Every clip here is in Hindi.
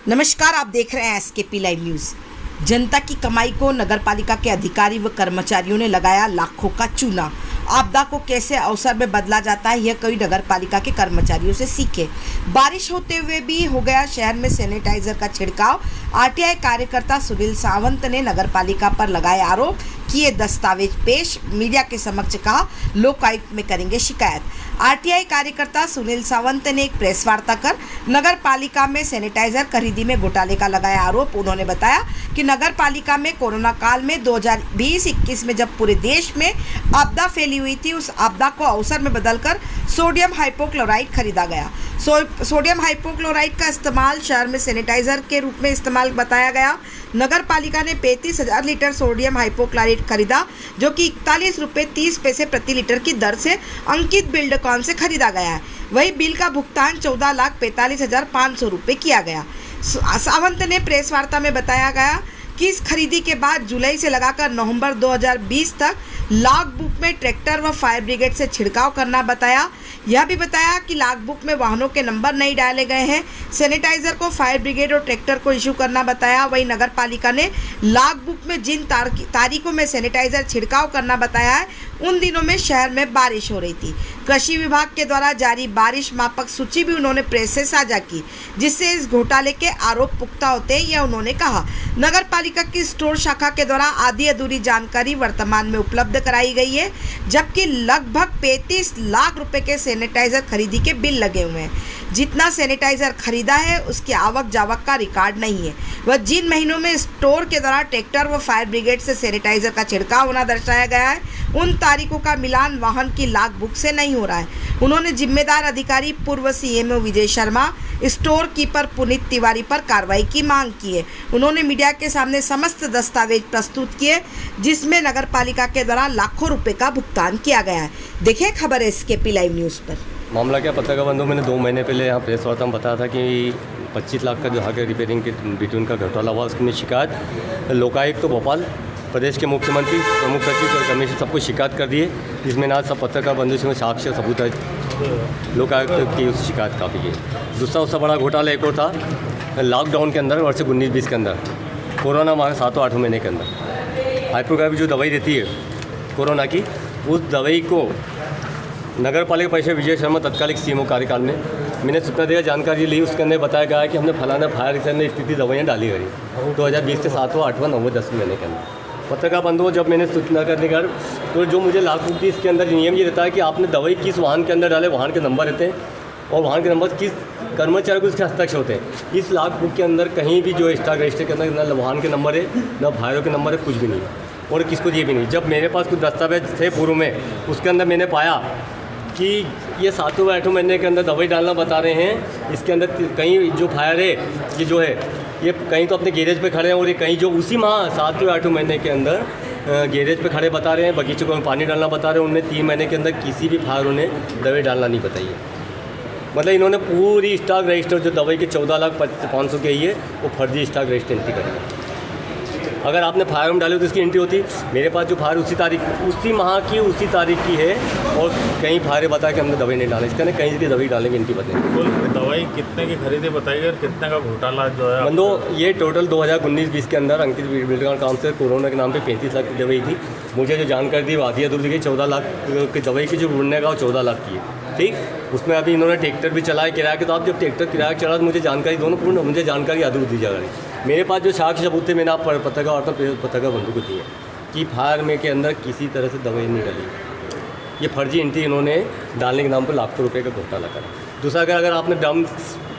नमस्कार, आप देख रहे हैं एसकेपी लाइव न्यूज़। जनता की कमाई को नगरपालिका के अधिकारी व कर्मचारियों ने लगाया लाखों का चूना। आपदा को कैसे अवसर में बदला जाता है, यह कई नगरपालिका के कर्मचारियों से सीखे। बारिश होते हुए भी हो गया शहर में सैनिटाइजर का छिड़काव। आरटीआई कार्यकर्ता सुनील सावंत ने नगरपालिका पर लगाए आरोप, किए दस्तावेज पेश, मीडिया के समक्ष कहा लोकायुक्त में करेंगे शिकायत। आरटीआई कार्यकर्ता सुनील सावंत ने एक प्रेस वार्ता कर नगरपालिका में सैनिटाइजर खरीदी में घोटाले का लगाया आरोप। उन्होंने बताया कि नगरपालिका में कोरोना काल में 2020-21 में जब पूरे देश में आपदा फैली हुई थी, उस आपदा को अवसर में बदलकर सोडियम हाइपोक्लोराइड खरीदा गया। सोडियम हाइपोक्लोराइड का इस्तेमाल शहर में सैनिटाइजर के रूप में इस्तेमाल बताया गया। नगरपालिका ने 35,000 लीटर सोडियम हाइपोक्लोराइड खरीदा, जो कि 41 रुपये 30 पैसे प्रति लीटर की दर से अंकित बिल्डकॉन से खरीदा गया है। वही बिल का भुगतान 14,45,500 रुपये किया गया। सावंत ने प्रेस वार्ता में बताया गया कि इस खरीदी के बाद जुलाई से लगाकर नवंबर 2020 तक लॉग बुक में ट्रैक्टर व फायर ब्रिगेड से छिड़काव करना बताया। यह भी बताया कि लॉग बुक में वाहनों के नंबर नहीं डाले गए हैं। सैनिटाइजर को फायर ब्रिगेड और ट्रैक्टर को इशू करना बताया। वहीं नगरपालिका ने लॉग बुक में जिन तारीखों में सैनिटाइजर छिड़काव करना बताया है, उन दिनों में शहर में बारिश हो रही थी। कृषि विभाग के द्वारा जारी बारिश मापक सूची भी उन्होंने प्रेस से साझा की, जिससे इस घोटाले के आरोप पुख्ता होते हैं, यह उन्होंने कहा। नगरपालिका की स्टोर शाखा के द्वारा आधी अधूरी जानकारी वर्तमान में उपलब्ध कराई गई है, जबकि लगभग 35 लाख रुपए के सैनिटाइजर खरीदी के बिल लगे हुए हैं। जितना सैनिटाइजर खरीदा है उसकी आवक जावक का रिकॉर्ड नहीं है। वह जिन महीनों में स्टोर के द्वारा ट्रैक्टर व फायर ब्रिगेड से सैनिटाइजर का छिड़काव होना दर्शाया गया है, उन तारीखों का मिलान वाहन की लॉग बुक से नहीं हो रहा है। उन्होंने जिम्मेदार अधिकारी पूर्व CMO Vijay Sharma, store keeper Puneet Tiwari पर कार्रवाई की मांग की है। उन्होंने मीडिया के सामने समस्त दस्तावेज प्रस्तुत किए, जिसमें नगरपालिका के द्वारा लाखों रुपए का भुगतान किया गया है। देखिए खबर एसकेपी लाइव न्यूज़ पर। मामला क्या, पत्रकार बंधु, मैंने 2 महीने पहले यहाँ प्रेस वार्ता में बताया था कि 25 लाख का जो आगे रिपेयरिंग के बिटवीन का घोटाला हुआ, उसकी शिकायत लोकायुक्त तो भोपाल, प्रदेश के मुख्यमंत्री, प्रमुख सचिव और कमिश्नर सबको शिकायत कर दिए, जिसमें आज सब पत्रकार बंधु से साक्ष्य सबूत है। लोकायुक्त की उस शिकायत काफ़ी है। दूसरा उससे बड़ा घोटाला एक और था लॉकडाउन के अंदर, वर्ष 19-20 के अंदर, कोरोना माह 7-8 महीने के अंदर हाइपोक्लोराइड जो दवाई देती है कोरोना की, उस दवाई को नगर पालिका परिषद विजय शर्मा तत्कालिक सीएमओ कार्यकाल में मैंने सूचना दिया, जानकारी ली। उसके अंदर बताया गया है कि हमने फलाना फायर ने स्थिति दवाइयाँ डाली गई 2020 से 7वां, 8वां, 9वां, 10वें महीने के अंदर। पत्रकार बंधुओं, जब मैंने सूचना करने का तो जो मुझे लागू थी, इसके अंदर नियम ये रहता है कि आपने दवाई किस वाहन के अंदर डाले, वाहन के नंबर रहते हैं और वाहन के नंबर किस कर्मचारी को इसके हस्ताक्षर होते हैं। इस लॉग बुक के अंदर कहीं भी जो स्टॉक रजिस्टर के अंदर न वाहन के नंबर है, न फायरों के नंबर है, कुछ भी नहीं है और किसको ये भी नहीं। जब मेरे पास कुछ दस्तावेज थे पूर्व में, उसके अंदर मैंने पाया कि ये 7वें-8वें महीने के अंदर दवाई डालना बता रहे हैं। इसके अंदर कहीं जो फायर है, ये जो है, ये कहीं तो अपने गैरेज पे खड़े हैं और ये कहीं जो उसी माह 7वें-8वें महीने के अंदर गैरेज पे खड़े बता रहे हैं, बगीचे को पानी डालना बता रहे हैं। उन्होंने 3 महीने के अंदर किसी भी फायर ने दवाई डालना नहीं बताई है। मतलब इन्होंने पूरी स्टॉक रजिस्टर जो दवाई के 14,500,000 की है, वो फर्जी स्टॉक रजिस्टर एंट्री करी। अगर आपने फायर में डाली तो इसकी एंट्री होती। मेरे पास जो फायर उसी माह की उसी तारीख की है और कहीं फायर बता के हमने दवाई नहीं डाली, इसका नहीं कहीं की दवाई डालेंगे, एंट्री बताएंगे। दवाई कितने की खरीदी बताइए और कितने का घोटाला जो है बंदो, ये टोटल 2019-20 के अंदर अंकित बिल्डकॉन काम से कोरोना के नाम पे 35 लाख की दवाई थी। मुझे जो जानकारी दी, आधी अधूरी गई। 14 लाख की दवाई की जो ढूंढने का, वो 14 लाख की है। ठीक, उसमें अभी इन्होंने ट्रैक्टर भी चलाया किराया के। तो आप जब ट्रैक्टर किराया चला तो मुझे जानकारी दोनों पूर्ण, मुझे जानकारी अधूरी दी जा रही। मेरे पास जो साक्ष्य सबूत थे, मैंने आप पत्रकार बंधु को दिए कि फायर में के अंदर किसी तरह से दवाई नहीं डाली। ये फर्जी एंट्री इन्होंने डालने के नाम पर लाखों रुपए का घोटाला करा। दूसरा, अगर आपने ड्रम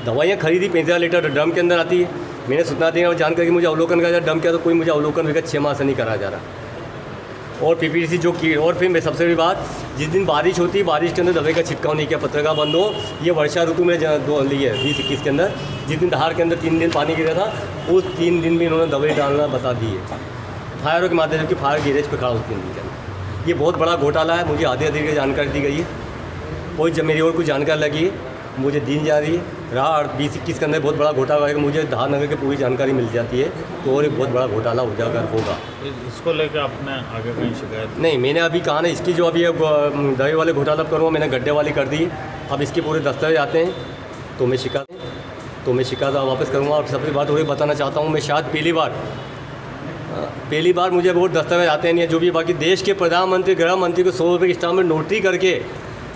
दवाइयाँ खरीदी 35,000 लीटर ड्रम के अंदर आती है, मैंने सूचना दी और जानकारी मुझे अवलोकन करा ड्रम किया, तो कोई मुझे अवलोकन विगत 6 माह से नहीं करा जा रहा। और पीपीडीसी जो की, और फिर मैं सबसे बड़ी बात, जिस दिन बारिश होती है, बारिश के अंदर दवाई का छिड़काव नहीं किया। पत्रकार बंधु, ये वर्षा ऋतु में ली है 20-21 के अंदर, जिस दिन दहाड़ के अंदर 3 दिन पानी गिरा था, उस 3 दिन भी इन्होंने दवाई डालना बता दी है फायरों के माध्यम से, कि फायर गैरेज पे खड़ा उस 3 दिन के अंदर। ये बहुत बड़ा घोटाला है। मुझे आधे की जानकारी दी गई है और जब मेरी और कुछ जानकारी लगी है मुझे दी जा रही है। रहा 20-21 के अंदर बहुत बड़ा घोटाला होगा, मुझे धार नगर की पूरी जानकारी मिल जाती है तो और एक बहुत बड़ा घोटाला उजागर होगा। इसको लेकर आपने आगे कहीं शिकायत नहीं, मैंने अभी कहा ना, इसकी जो अभी दवाई वाले घोटाला करूँगा, मैंने गड्ढे वाली कर दी। अब इसके पूरे दस्तावेज आते हैं तो मैं शिकायत तो मैं शिकायत वापस करूँगा। और सबसे बात वही बताना चाहता हूँ, मैं शायद पहली बार मुझे बहुत दस्तावेज आते नहीं है जो भी, बाकी देश के प्रधानमंत्री गृह मंत्री को 100 रुपये की स्टाम्प में नोटरी करके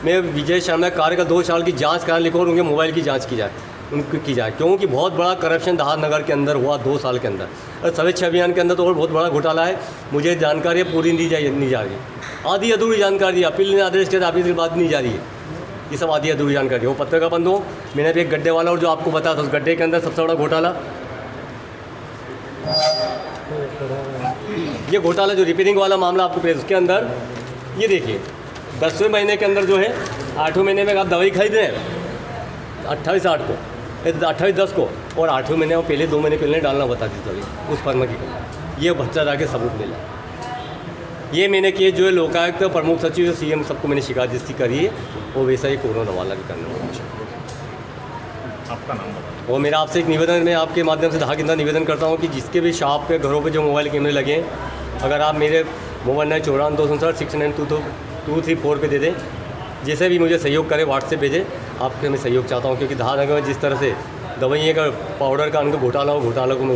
मैं विजय शर्मा कार्य का 2 साल की जांच कराने लिखो और उनके मोबाइल की जांच की जाए, उनकी की जाए, क्योंकि बहुत बड़ा करप्शन दहाड़ के अंदर हुआ 2 साल के अंदर। और सर्वेक्षण अभियान के अंदर तो और बहुत बड़ा घोटाला है। मुझे जानकारी पूरी नहीं जा रही, आधी अधूरी जानकारी, अपील ने आदेश के ऑफिस की बात नहीं जा रही है, ये सब आधी अधूरी जानकारी। वो पत्रिका बंद हो, मैंने भी एक गड्ढे वाला और जो आपको बताया था उस गड्ढे के अंदर सबसे बड़ा घोटाला, ये घोटाला जो रिपेयरिंग वाला मामला आपको पेश, उसके अंदर ये देखिए 10वें महीने के अंदर जो है 8वें महीने में आप दवाई खरीद रहे हैं 28/8 को, 28/10 को, और 8वें महीने में पहले 2 महीने पहले डालना बता दी दवाई उस फर्मा की, ये भ्रष्टाचार के सबूत मिला। ये मैंने किए जो है लोकायुक्त प्रमुख सचिव CM सबको मैंने शिकायत जिसकी करी है, वो वैसा ही कोरोना वाला भी करना है। आपका नाम बताओ। और मेरा आपसे एक निवेदन, मैं आपके माध्यम से धाकिंदा निवेदन करता हूँ कि जिसके भी शॉप पे घरों पे जो मोबाइल कैमरे लगे हैं, अगर आप मेरे मोबाइल नंबर 94-259-69234 पे दे दें, जैसे भी मुझे सहयोग करें व्हाट्सएप भेजें, आपके मैं सहयोग चाहता हूँ, क्योंकि धार नगर में जिस तरह से दवाइयों का पाउडर का उनको घोटाला को मैं